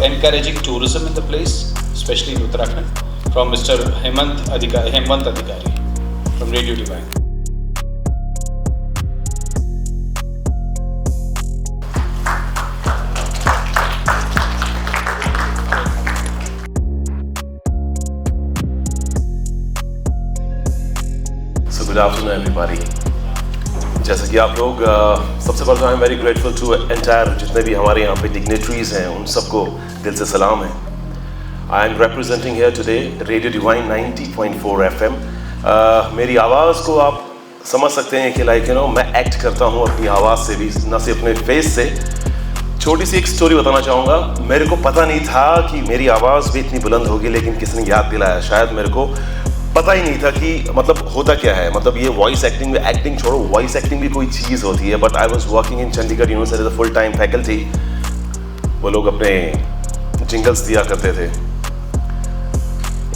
encouraging tourism in the place, especially in Uttarakhand, from Mr. Hemant Adhikari from Radio Divine. So good afternoon everybody. जैसा कि आप लोग सबसे पहले I am very grateful to entire जितने भी हमारे यहाँ पे डिग्नेटरीज हैं उन सबको दिल से सलाम है. I am representing here today radio Divine 90.4 FM. मेरी आवाज़ को आप समझ सकते हैं कि लाइक मैं एक्ट करता हूँ अपनी आवाज़ से भी, ना सिर्फ अपने फेस से. छोटी सी एक स्टोरी बताना चाहूँगा. मेरे को पता नहीं था कि मेरी आवाज़ भी इतनी बुलंद होगी, लेकिन किसी ने याद दिलाया. शायद मेरे को पता ही नहीं था कि मतलब होता क्या है, मतलब ये वॉइस एक्टिंग में, एक्टिंग छोड़ो, वॉइस एक्टिंग भी कोई चीज़ होती है. But I was working in Chandigarh university as a full time faculty. वो लोग अपने जिंगल्स दिया करते थे.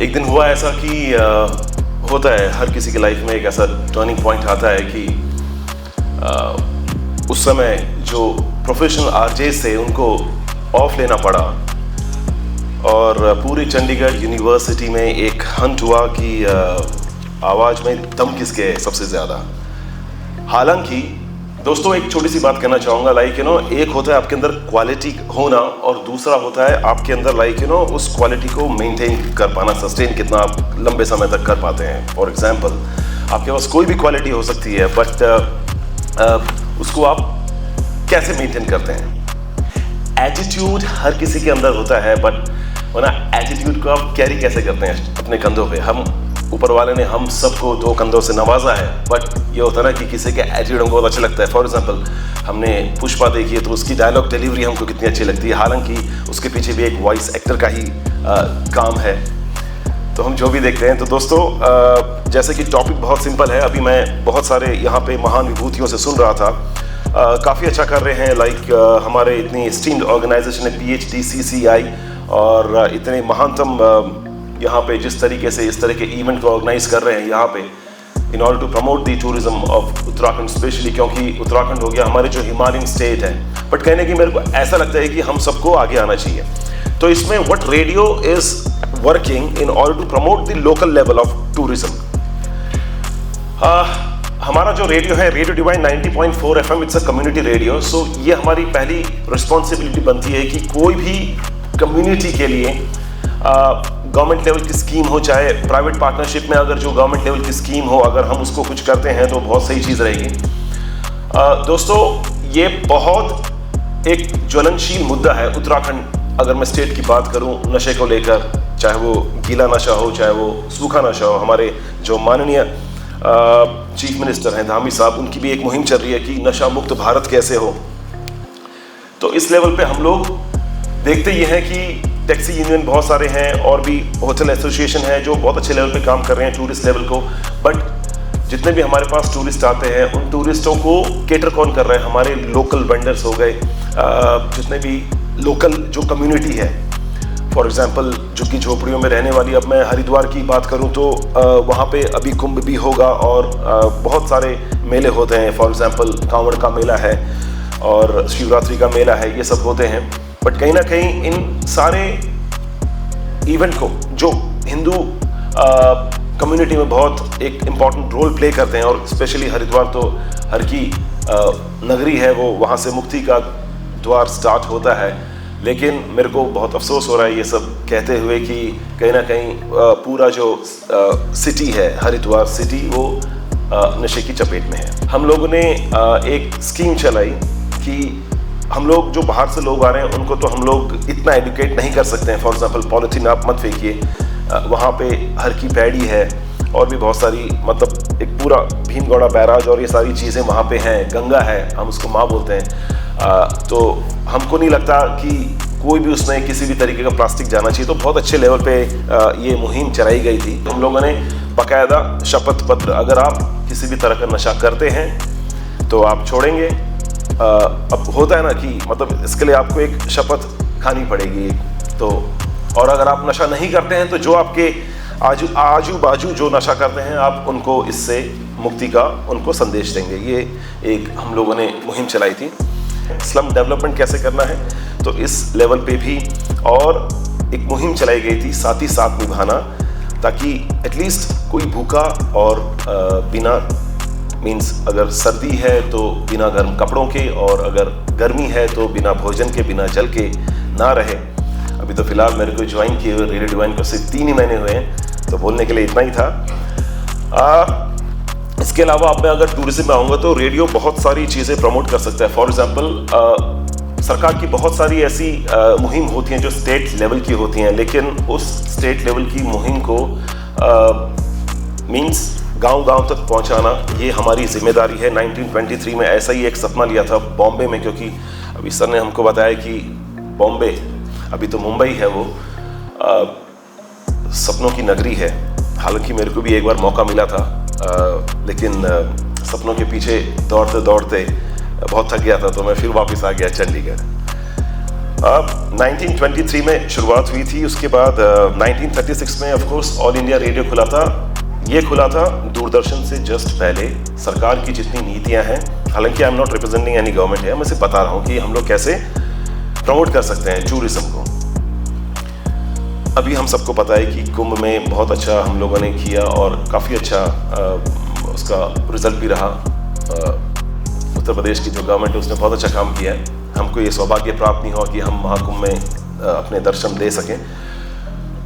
एक दिन हुआ ऐसा कि होता है हर किसी की लाइफ में एक ऐसा टर्निंग पॉइंट आता है कि उस समय जो प्रोफेशनल आरजे थे उनको ऑफ लेना पड़ा और पूरी चंडीगढ़ यूनिवर्सिटी में एक हंट हुआ कि आवाज़ में दम किसके है सबसे ज़्यादा. हालांकि दोस्तों एक छोटी सी बात कहना चाहूँगा. लाइक एक होता है आपके अंदर क्वालिटी होना और दूसरा होता है आपके अंदर लाइक उस क्वालिटी को मेंटेन कर पाना, सस्टेन कितना आप लंबे समय तक कर पाते हैं. फॉर एग्जांपल आपके पास कोई भी क्वालिटी हो सकती है, बट उसको आप कैसे मेंटेन करते हैं. एटीट्यूड हर किसी के अंदर होता है, बट वरना एटीट्यूड को आप कैरी कैसे करते हैं अपने कंधों पे. हम ऊपर वाले ने हम सबको 2 कंधों से नवाजा है, बट ये होता है ना कि किसी के एटीट्यूड हमको बहुत अच्छा लगता है. फॉर एग्जांपल हमने पुष्पा देखी है तो उसकी डायलॉग डिलीवरी हमको कितनी अच्छी लगती है. हालांकि उसके पीछे भी एक वॉइस एक्टर का ही काम है. तो हम जो भी देखते हैं. तो दोस्तों जैसे कि टॉपिक बहुत सिंपल है. अभी मैं बहुत सारे यहाँ पे महान विभूतियों से सुन रहा था. काफ़ी अच्छा कर रहे हैं. लाइक हमारे इतनी स्टीम्ड ऑर्गेनाइजेशन है PhD CCI, और इतने महानतम यहाँ पे जिस तरीके से इस तरह के इवेंट को ऑर्गेनाइज कर रहे हैं यहाँ पे in order to promote the tourism of Uttarakhand, specially क्योंकि उत्तराखंड हो गया हमारे जो हिमालयन स्टेट है. बट कहने की मेरे को ऐसा लगता है कि हम सबको आगे आना चाहिए. तो इसमें what radio is working in order to promote the local level of tourism. हमारा जो रेडियो है Radio Divine 90.4 FM, it's a community radio. So ये हमारी पहली रिस्पॉन्सिबिलिटी बनती है कि कोई भी कम्युनिटी के लिए गवर्नमेंट लेवल की स्कीम हो, चाहे प्राइवेट पार्टनरशिप में अगर जो गवर्नमेंट लेवल की स्कीम हो, अगर हम उसको कुछ करते हैं तो बहुत सही चीज़ रहेगी. दोस्तों ये बहुत एक ज्वलनशील मुद्दा है उत्तराखंड. अगर मैं स्टेट की बात करूं नशे को लेकर, चाहे वो गीला नशा हो चाहे वो सूखा नशा हो, हमारे जो माननीय चीफ मिनिस्टर हैं धामी साहब, उनकी भी एक मुहिम चल रही है कि नशा मुक्त भारत कैसे हो. तो इस लेवल पे हम लोग देखते ये हैं कि टैक्सी यूनियन बहुत सारे हैं और भी होटल एसोसिएशन है जो बहुत अच्छे लेवल पे काम कर रहे हैं टूरिस्ट लेवल को. बट जितने भी हमारे पास टूरिस्ट आते हैं उन टूरिस्टों को केटर कौन कर रहे हैं? हमारे लोकल वेंडर्स हो गए, जितने भी लोकल जो कम्युनिटी है. फॉर एग्जांपल झुग्गी झोपड़ियों में रहने वाली, अब मैं हरिद्वार की बात करूं तो वहाँ पे अभी कुंभ भी होगा और बहुत सारे मेले होते हैं. फॉर एग्जांपल कांवड़ का मेला है और शिवरात्रि का मेला है, ये सब होते हैं. बट कहीं ना कहीं इन सारे इवेंट को जो हिंदू कम्युनिटी में बहुत एक इम्पॉर्टेंट रोल प्ले करते हैं, और स्पेशली हरिद्वार तो हर की नगरी है, वो वहाँ से मुक्ति का द्वार स्टार्ट होता है. लेकिन मेरे को बहुत अफसोस हो रहा है ये सब कहते हुए कि कहीं ना कहीं पूरा जो सिटी है हरिद्वार सिटी वो नशे की चपेट में है. हम लोगों ने एक स्कीम चलाई कि हम लोग जो बाहर से लोग आ रहे हैं उनको तो हम लोग इतना एडुकेट नहीं कर सकते हैं. फॉर एग्जांपल पॉलीथीन आप मत फेंकिए, वहाँ पे हर की पैड़ी है और भी बहुत सारी, मतलब एक पूरा भीमगौड़ा बैराज और ये सारी चीज़ें वहाँ पे हैं. गंगा है, हम उसको माँ बोलते हैं. तो हमको नहीं लगता कि कोई भी उसमें किसी भी तरीके का प्लास्टिक जाना चाहिए. तो बहुत अच्छे लेवल पे ये मुहिम चलाई गई थी. हम लोगों ने बाकायदा शपथ पत्र, अगर आप किसी भी तरह का नशा करते हैं तो आप छोड़ेंगे. अब होता है ना कि मतलब इसके लिए आपको एक शपथ खानी पड़ेगी. तो और अगर आप नशा नहीं करते हैं तो जो आपके आजू बाजू जो नशा करते हैं आप उनको इससे मुक्ति का उनको संदेश देंगे. ये एक हम लोगों ने मुहिम चलाई थी. स्लम डेवलपमेंट कैसे करना है, तो इस लेवल पे भी और एक मुहिम चलाई गई थी, साथ ही साथ निभाना, ताकि एटलीस्ट कोई भूखा और बिना मीन्स अगर सर्दी है तो बिना गर्म कपड़ों के, और अगर गर्मी है तो बिना भोजन के, बिना जल के ना रहे। अभी तो फिलहाल मेरे को ज्वाइन किए हुए रेडियो डिवाइन को सिर्फ 3 ही महीने हुए हैं, तो बोलने के लिए इतना ही था। इसके अलावा अब मैं अगर टूरिज्म में आऊँगा तो रेडियो बहुत सारी चीज़ें प्रमोट कर सकता है। फॉर एग्जाम्पल सरकार की बहुत सारी ऐसी मुहिम होती हैं जो स्टेट लेवल की होती हैं, लेकिन उस स्टेट लेवल की मुहिम को मीन्स गांव-गांव तक पहुंचाना ये हमारी जिम्मेदारी है। 1923 में ऐसा ही एक सपना लिया था बॉम्बे में, क्योंकि अभी सर ने हमको बताया कि बॉम्बे, अभी तो मुंबई है वो, सपनों की नगरी है। हालांकि मेरे को भी एक बार मौका मिला था, लेकिन सपनों के पीछे दौड़ते दौड़ते बहुत थक गया था, तो मैं फिर वापस आ गया चंडीगढ़। अब 1923 में शुरुआत हुई थी, उसके बाद 1936 में of course all India radio खुला था। ये खुला था दूरदर्शन से जस्ट पहले। सरकार की जितनी नीतियां हैं, हालांकि I am not representing any government है, मैं सिर्फ बता रहा हूँ कि हम लोग कैसे प्रमोट कर सकते हैं टूरिज्म को। अभी हम सबको पता है कि कुंभ में बहुत अच्छा हम लोगों ने किया और काफ़ी अच्छा उसका रिजल्ट भी रहा। उत्तर प्रदेश की जो गवर्नमेंट है उसने बहुत अच्छा काम किया है। हमको ये सौभाग्य प्राप्त नहीं हुआ कि हम महाकुंभ में अपने दर्शन दे सकें,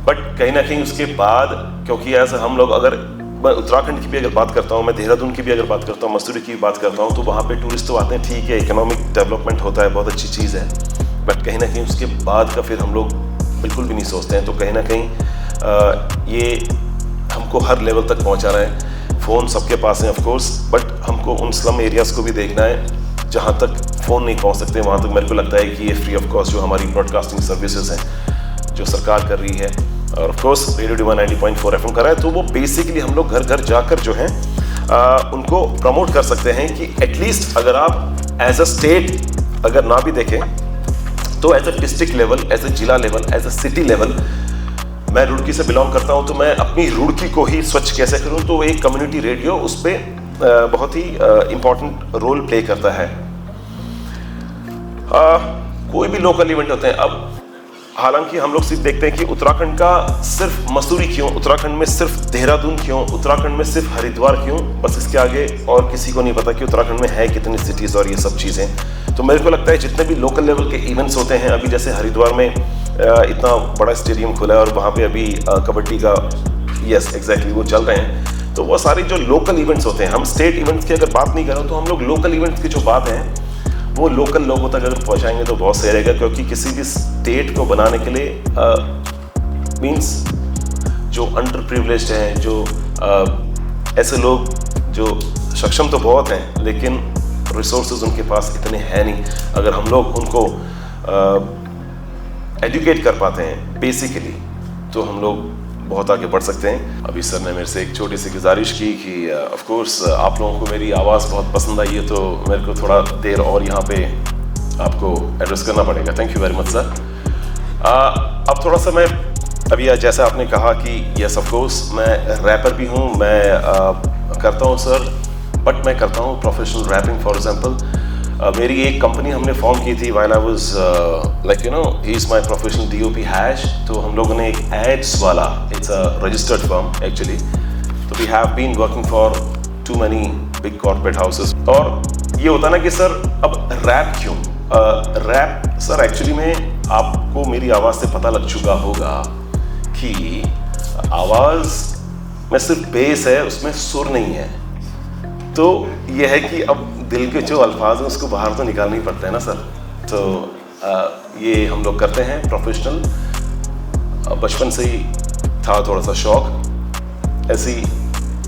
बट कहीं ना कहीं उसके बाद, क्योंकि ऐसा हम लोग, अगर मैं उत्तराखंड की भी अगर बात करता हूँ, मैं देहरादून की भी अगर बात करता हूँ, मसूरी की भी बात करता हूँ, तो वहाँ पे टूरिस्ट तो आते हैं, ठीक है, इकोनॉमिक डेवलपमेंट होता है, बहुत अच्छी चीज़ है, बट कहीं ना कहीं उसके बाद का फिर हम लोग बिल्कुल भी नहीं सोचते हैं। तो कहीं ना कहीं ये हमको हर लेवल तक पहुँचा रहा है। फ़ोन सबके पास है ऑफ कोर्स, बट हमको उन स्लम एरियाज़ को भी देखना है जहाँ तक फ़ोन नहीं पहुँच सकते, वहाँ तक मेरे को लगता है कि ये फ्री ऑफ कॉस्ट जो हमारी ब्रॉडकास्टिंग सर्विसेज हैं जो सरकार कर रही है, और of course radio Divine 90.4 FM कर रहा है, तो वो बेसिकली हम लोग घर घर जाकर जो है उनको प्रमोट कर सकते हैं कि एटलीस्ट अगर आप एज अ स्टेट अगर ना भी देखें तो as a district level, as a जिला level, as a city level, मैं रुड़की से बिलोंग करता हूं, तो मैं अपनी रुड़की को ही स्वच्छ कैसे करूं, तो एक कम्युनिटी रेडियो उस पर बहुत ही इम्पोर्टेंट रोल प्ले करता है। कोई भी लोकल इवेंट होते हैं, अब हालांकि हम लोग सिर्फ देखते हैं कि उत्तराखंड का सिर्फ मसूरी क्यों, उत्तराखंड में सिर्फ देहरादून क्यों, उत्तराखंड में सिर्फ हरिद्वार क्यों, बस इसके आगे और किसी को नहीं पता कि उत्तराखंड में है कितनी सिटीज़ और ये सब चीज़ें। तो मेरे को लगता है जितने भी लोकल लेवल के इवेंट्स होते हैं, अभी जैसे हरिद्वार में इतना बड़ा स्टेडियम खुला है और वहाँ पे अभी कबड्डी का यस एग्जैक्टली वो चल रहे हैं, तो वो सारे जो लोकल इवेंट्स होते हैं, हम स्टेट इवेंट्स की अगर बात नहीं करें तो हम लोग लोकल इवेंट्स की जो बात है वो लोकल लोगों तक अगर पहुँचाएंगे तो बहुत सही रहेगा, क्योंकि किसी भी स्टेट को बनाने के लिए मीन्स जो अंडर प्रिविलेज्ड हैं, जो ऐसे लोग जो सक्षम तो बहुत हैं लेकिन रिसोर्सेज उनके पास इतने हैं नहीं, अगर हम लोग उनको एजुकेट कर पाते हैं बेसिकली तो हम लोग बहुत आगे बढ़ सकते हैं। अभी सर ने मेरे से एक छोटी सी गुजारिश की कि ऑफ कोर्स आप लोगों को मेरी आवाज़ बहुत पसंद आई है, तो मेरे को थोड़ा देर और यहाँ पे आपको एड्रेस करना पड़ेगा। Thank you very much sir. अब थोड़ा सा मैं अभी जैसा आपने कहा कि यस ऑफ कोर्स मैं रैपर भी हूँ, मैं करता हूँ सर, बट मैं करता हूँ प्रोफेशनल रैपिंग। फॉर एग्जांपल मेरी एक कंपनी हमने फॉर्म की थी while I was like you know he is my professional DOP हैश, तो हम लोगों ने एक एड्स वाला, it's a registered firm actually, तो we have been working for too many big corporate houses. और ये होता ना कि सर अब रैप क्यों, रैप सर एक्चुअली में आपको मेरी आवाज़ से पता लग चुका होगा कि आवाज़ में सिर्फ बेस है, उसमें सुर नहीं है, तो ये है कि अब दिल के जो अल्फाज हैं उसको बाहर तो निकालना ही पड़ता है ना सर। तो ये हम लोग करते हैं प्रोफेशनल, बचपन से ही था थोड़ा सा शौक, ऐसे ही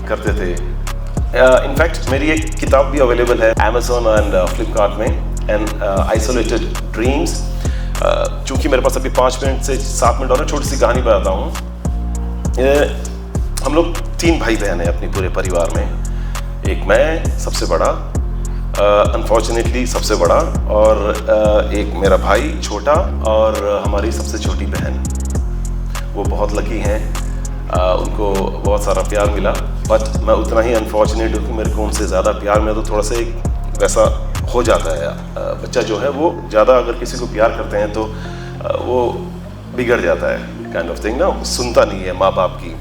करते थे। इनफैक्ट मेरी एक किताब भी अवेलेबल है Amazon एंड फ्लिपकार्ट में, एंड आइसोलेटेड ड्रीम्स। चूँकि मेरे पास अभी 5 मिनट से 7 मिनट और छोटी सी कहानी बताता हूँ। हम लोग 3 भाई बहन हैं अपने पूरे परिवार में, एक मैं सबसे बड़ा, अनफॉर्चुनेटली सबसे बड़ा, और एक मेरा भाई छोटा, और हमारी सबसे छोटी बहन। वो बहुत लकी हैं, उनको बहुत सारा प्यार मिला, बट मैं उतना ही अनफॉर्चुनेट हूँ कि मेरे को उनसे ज़्यादा प्यार मिला, तो थोड़ा सा एक वैसा हो जाता है। बच्चा जो है वो ज़्यादा अगर किसी को प्यार करते हैं तो वो बिगड़ जाता है, काइंड ऑफ थिंग ना, सुनता नहीं है माँ बाप की।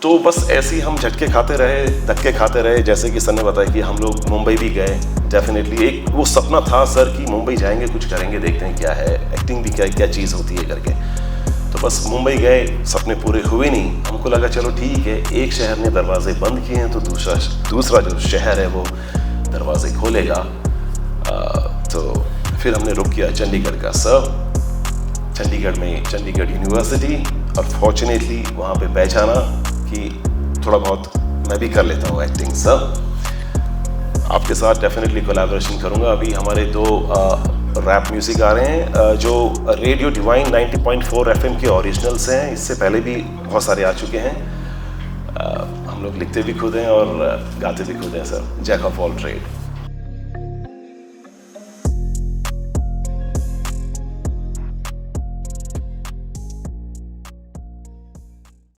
तो बस ऐसे ही हम झटके खाते रहे, धक्के खाते रहे। जैसे कि सर ने बताया कि हम लोग मुंबई भी गए, डेफिनेटली एक वो सपना था सर कि मुंबई जाएंगे, कुछ करेंगे, देखते हैं क्या है, एक्टिंग भी क्या क्या चीज़ होती है करके। तो बस मुंबई गए, सपने पूरे हुए नहीं। हमको लगा चलो ठीक है, एक शहर ने दरवाजे बंद किए हैं तो दूसरा जो शहर है वो दरवाजे खोलेगा। तो फिर हमने रुक किया चंडीगढ़ का सर, चंडीगढ़ में चंडीगढ़ यूनिवर्सिटी, और फॉर्चुनेटली वहाँ पे पहचाना कि थोड़ा बहुत मैं भी कर लेता हूँ एक्टिंग सर। आपके साथ डेफिनेटली कोलैबोरेशन करूँगा। अभी हमारे 2 रैप म्यूज़िक आ रहे हैं जो रेडियो डिवाइन 90.4 FM के ओरिजिनल्स हैं। इससे पहले भी बहुत सारे आ चुके हैं। हम लोग लिखते भी खुद हैं और गाते भी खुद हैं sir, jack of all trade.